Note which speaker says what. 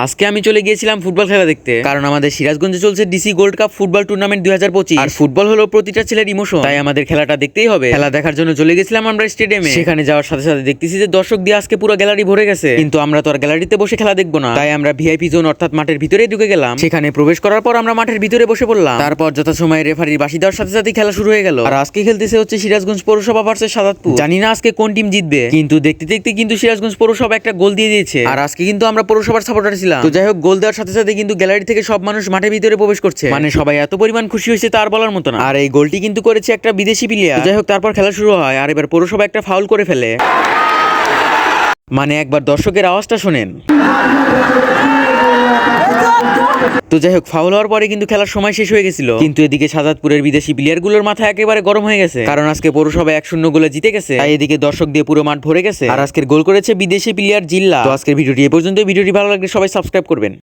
Speaker 1: আজকে আমি চলে গিয়েছিলাম ফুটবল খেলা দেখতে, কারণ আমাদের সিরাজগঞ্জে চলছে DC gold cup football tournament 2025। আর ফুটবল হলো প্রতিটা ছেলের ইমোশন, তাই আমাদের খেলাটা দেখতেই হবে। খেলা দেখার জন্য চলে গেছিলাম আমরা স্টেডিয়ামে। সেখানে যাওয়ার সাথে সাথে দেখতেছি যে দর্শক দিয়ে আজকে পুরো গ্যালারি ভরে গেছে, কিন্তু আমরা তো আর গ্যালারিতে বসে খেলা দেখবো না, তাই আমরা ভিআইপি জোন অর্থাৎ মাঠের ভিতরে ঢুকে গেলাম। সেখানে প্রবেশ করার পর আমরা মাঠের ভিতরে বসে পড়লাম। তারপর যথাসময়ে রেফারির বাঁশি দেওয়ার সাথে সাথে খেলা শুরু হয়ে গেল। আর আজকে খেলতেছে হচ্ছে সিরাজগঞ্জ পৌরসভা ভার্সেস সাদাতপুর। জানি না আজকে কোন টিম জিতবে, কিন্তু দেখতে দেখতে কিন্তু সিরাজগঞ্জ পৌরসভা একটা গোল দিয়ে দিয়েছে। আর আজকে কিন্তু আমরা পৌরসভার সাপোর্টার ছিলাম। তো যাই হোক, গোল দেওয়ার সাথে সাথে কিন্তু গ্যালারি থেকে সব মানুষ মাঠের ভিতরে প্রবেশ করছে, মানে সবাই এত পরিমাণ খুশি হয়েছে তার বলার মতো না। আর এই গোলটি কিন্তু করেছে একটা বিদেশি প্লেয়ার। যাই হোক, তারপর খেলা শুরু হয় আর এবার পৌরসভা একটা ফাউল করে ফেলে। মানে একবার দর্শকের আওয়াজটা শোনেন। তো যাই হোক, ফাউল হওয়ার পরে কিন্তু খেলার সময় শেষ হয়ে গেছিল, কিন্তু এদিকে সাদাতপুরের বিদেশি প্লেয়ারগুলোর মাথা একেবারে গরম হয়ে গেছে, কারণ আজকে পৌরসভা 1-0 গোলে জিতে গেছে। তাই এদিকে দর্শক দিয়ে পুরো মাঠ ভরে গেছে। আর আজকের গোল করেছে বিদেশি প্লেয়ার জিল্লা। তো আজকের ভিডিওটি এ পর্যন্ত। ভিডিওটি ভালো লাগলে সবাই সাবস্ক্রাইব করবেন।